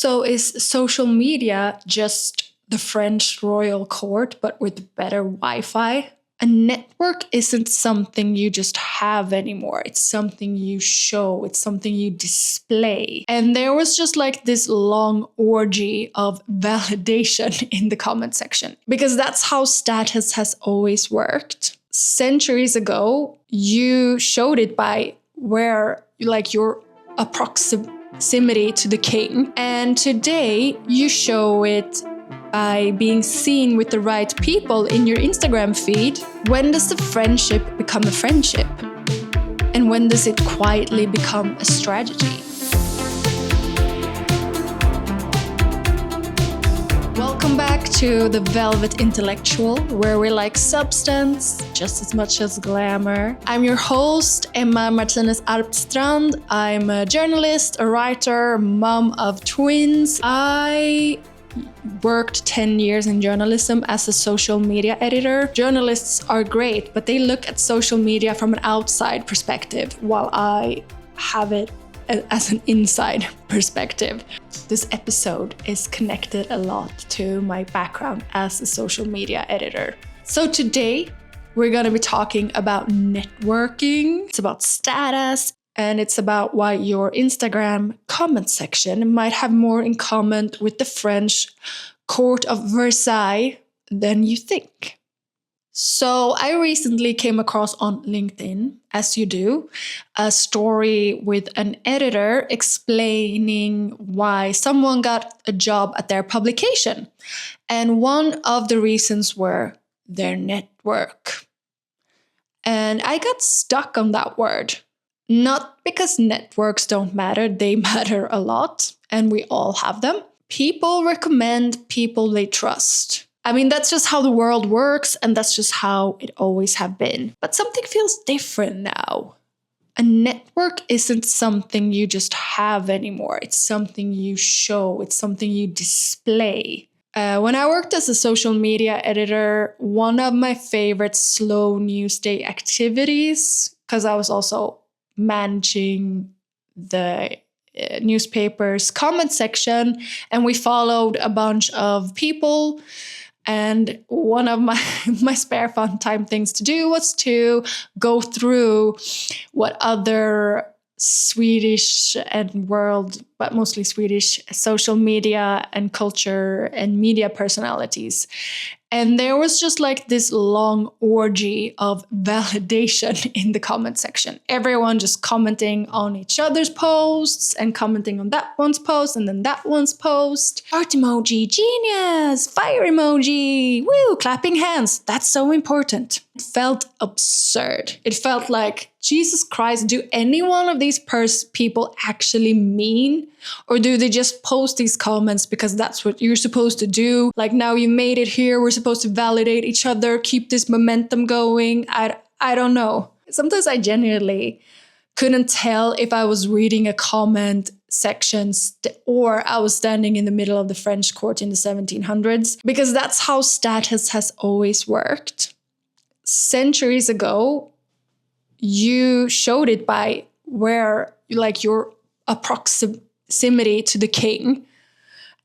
So is social media just the French royal court, but with better Wi-Fi? A network isn't something you just have anymore. It's something you show. It's something you display. And there was just like this long orgy of validation in the comment section, because that's how status has always worked. Centuries ago, you showed it by where like your proximity to the king. And today you show it by being seen with the right people in your Instagram feed. When does the friendship become a friendship? And when does it quietly become a strategy? Welcome back to the Velvet Intellectual, where we like substance just as much as glamour. I'm your host, Emma Martinez Arpstrand. I'm a journalist, a writer, mom of twins. I worked 10 years in journalism as a social media editor. Journalists are great, but they look at social media from an outside perspective, while I have it as an inside perspective. This episode is connected a lot to my background as a social media editor. So today, we're going to be talking about networking. It's about status, and it's about why your Instagram comment section might have more in common with the French court of Versailles than you think. So I recently came across on LinkedIn, as you do, a story with an editor explaining why someone got a job at their publication. And one of the reasons were their network. And I got stuck on that word. Not because networks don't matter, they matter a lot, and we all have them. People recommend people they trust. I mean, that's just how the world works, and that's just how it always have been. But something feels different now. A network isn't something you just have anymore. It's something you show. It's something you display. When I worked as a social media editor, one of my favorite slow news day activities, because I was also managing the newspaper's comment section, and we followed a bunch of people. And one of my spare fun time things to do was to go through what other Swedish and world, but mostly Swedish, social media and culture and media personalities. And there was just like this long orgy of validation in the comment section. Everyone just commenting on each other's posts and commenting on that one's post and then that one's post. Heart emoji, genius, fire emoji, woo, clapping hands. That's so important. It felt absurd. It felt like, Jesus Christ, do any one of these people actually mean? Or do they just post these comments because that's what you're supposed to do? Like, now you made it here, we're supposed to validate each other, keep this momentum going. I don't know. Sometimes I genuinely couldn't tell if I was reading a comment section or I was standing in the middle of the French court in the 1700s, because that's how status has always worked. Centuries ago, you showed it by where like your proximity to the king.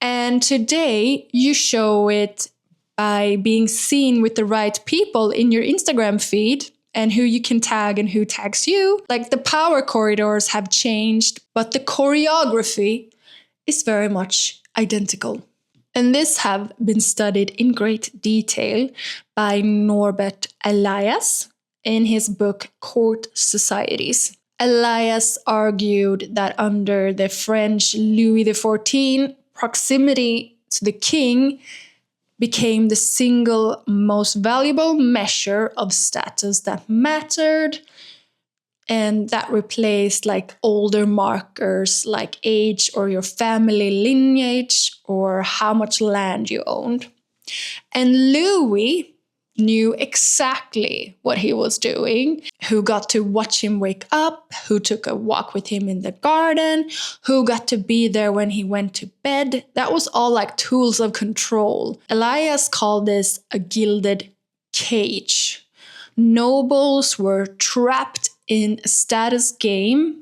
And today you show it by being seen with the right people in your Instagram feed and who you can tag and who tags you. Like, the power corridors have changed, but the choreography is very much identical. And this have been studied in great detail by Norbert Elias in his book Court Societies. Elias argued that under the French Louis XIV, proximity to the king became the single most valuable measure of status that mattered, and that replaced like older markers like age or your family lineage or how much land you owned. And Louis knew exactly what he was doing, who got to watch him wake up, who took a walk with him in the garden, who got to be there when he went to bed. That was all like tools of control. Elias called this a gilded cage. Nobles were trapped in a status game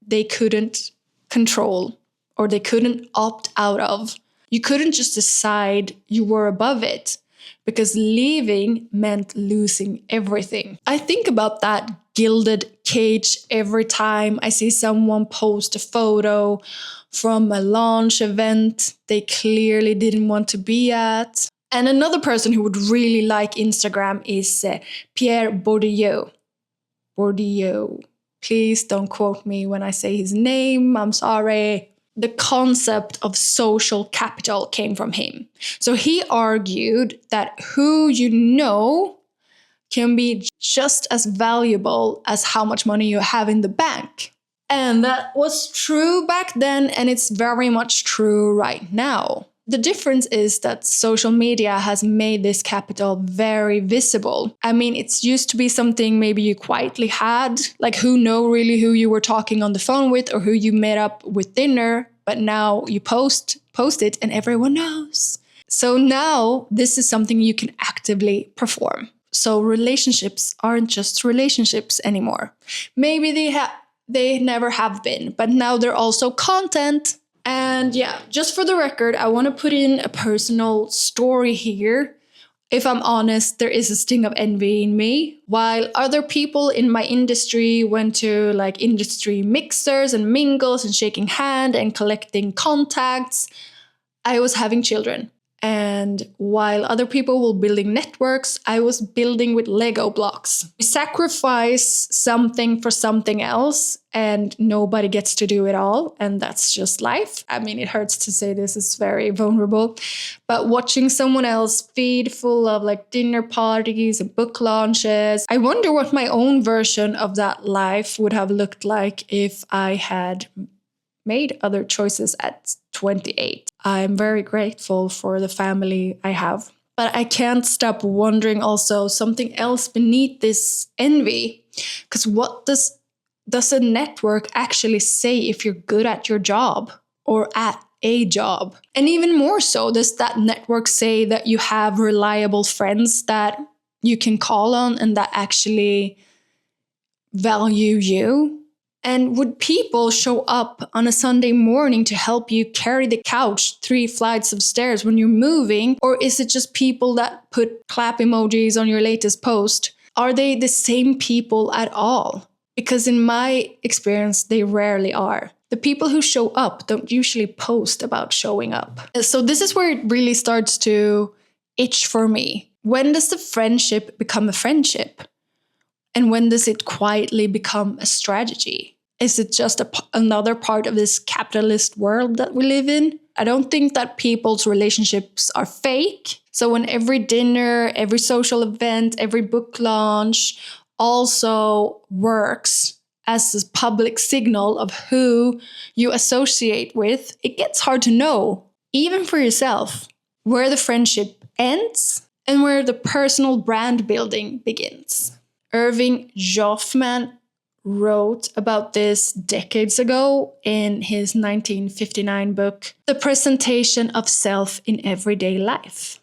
they couldn't control or they couldn't opt out of. You couldn't just decide you were above it, because leaving meant losing everything. I think about that gilded cage every time I see someone post a photo from a launch event they clearly didn't want to be at. And another person who would really like Instagram is Pierre Bourdieu. Bourdieu. Please don't quote me when I say his name. I'm sorry. The concept of social capital came from him. So he argued that who you know can be just as valuable as how much money you have in the bank. And that was true back then, and it's very much true right now. The difference is that social media has made this capital very visible. I mean, it's used to be something maybe you quietly had, like who know really who you were talking on the phone with or who you met up with dinner, but now you post it and everyone knows. So now this is something you can actively perform. So relationships aren't just relationships anymore. Maybe they never have been, but now they're also content. And yeah, just for the record, I want to put in a personal story here. If I'm honest, there is a sting of envy in me. While other people in my industry went to like industry mixers and mingles and shaking hand and collecting contacts, I was having children. And while other people were building networks, I was building with Lego blocks. We sacrifice something for something else, and nobody gets to do it all. And that's just life. I mean, it hurts to say this, is very vulnerable. But watching someone else feed full of like dinner parties and book launches, I wonder what my own version of that life would have looked like if I had made other choices at 28. I'm very grateful for the family I have. But I can't stop wondering also something else beneath this envy. Because what does a network actually say if you're good at your job or at a job? And even more so, does that network say that you have reliable friends that you can call on and that actually value you? And would people show up on a Sunday morning to help you carry the couch 3 flights of stairs when you're moving? Or is it just people that put clap emojis on your latest post? Are they the same people at all? Because in my experience, they rarely are. The people who show up don't usually post about showing up. So this is where it really starts to itch for me. When does the friendship become a friendship? And when does it quietly become a strategy? Is it just another part of this capitalist world that we live in? I don't think that people's relationships are fake. So when every dinner, every social event, every book launch also works as a public signal of who you associate with, it gets hard to know, even for yourself, where the friendship ends and where the personal brand building begins. Irving Goffman wrote about this decades ago in his 1959 book, The Presentation of Self in Everyday Life.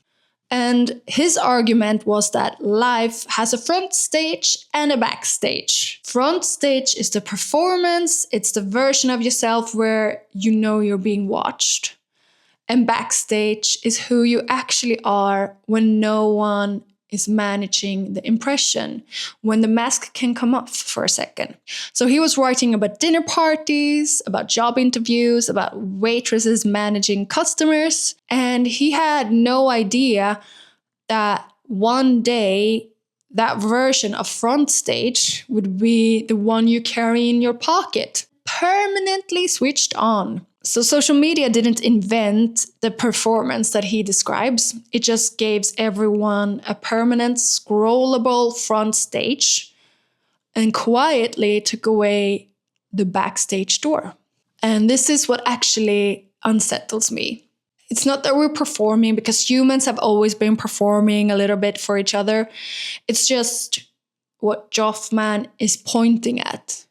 And his argument was that life has a front stage and a backstage. Front stage is the performance, it's the version of yourself where you know you're being watched. And backstage is who you actually are when no one is managing the impression, when the mask can come off for a second. So he was writing about dinner parties, about job interviews, about waitresses managing customers, and he had no idea that one day that version of front stage would be the one you carry in your pocket, permanently switched on. So social media didn't invent the performance that he describes. It just gives everyone a permanent scrollable front stage and quietly took away the backstage door. And this is what actually unsettles me. It's not that we're performing, because humans have always been performing a little bit for each other. It's just what Goffman is pointing at.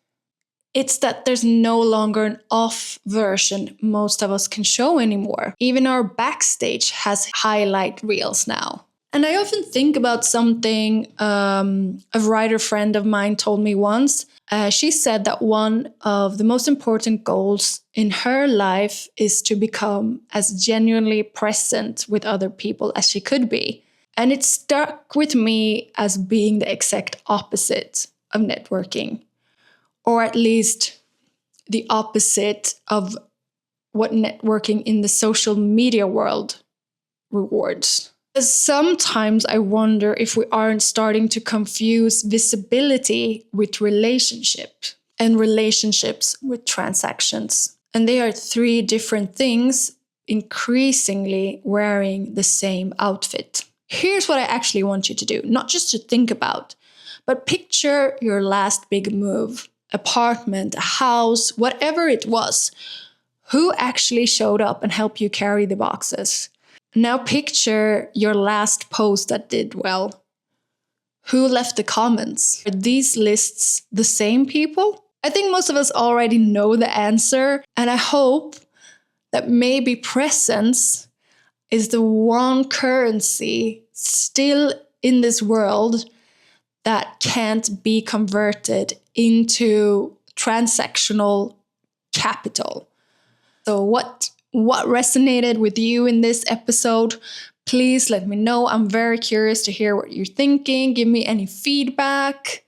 It's that there's no longer an off version most of us can show anymore. Even our backstage has highlight reels now. And I often think about something a writer friend of mine told me once. She said that one of the most important goals in her life is to become as genuinely present with other people as she could be. And it stuck with me as being the exact opposite of networking, or at least the opposite of what networking in the social media world rewards. Sometimes I wonder if we aren't starting to confuse visibility with relationship and relationships with transactions. And they are three different things increasingly wearing the same outfit. Here's what I actually want you to do, not just to think about, but picture your last big move, apartment, a house, whatever it was. Who actually showed up and helped you carry the boxes? Now picture your last post that did well. Who left the comments? Are these lists the same people? I think most of us already know the answer, and I hope that maybe presence is the one currency still in this world that can't be converted into transactional capital. So what resonated with you in this episode? Please let me know. I'm very curious to hear what you're thinking. Give me any feedback.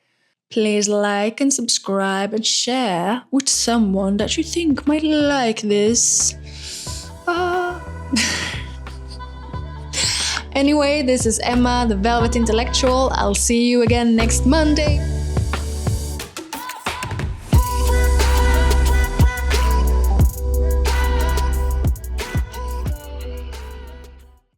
Please like and subscribe and share with someone that you think might like this. Anyway, this is Emma, the Velvet Intellectual. I'll see you again next Monday.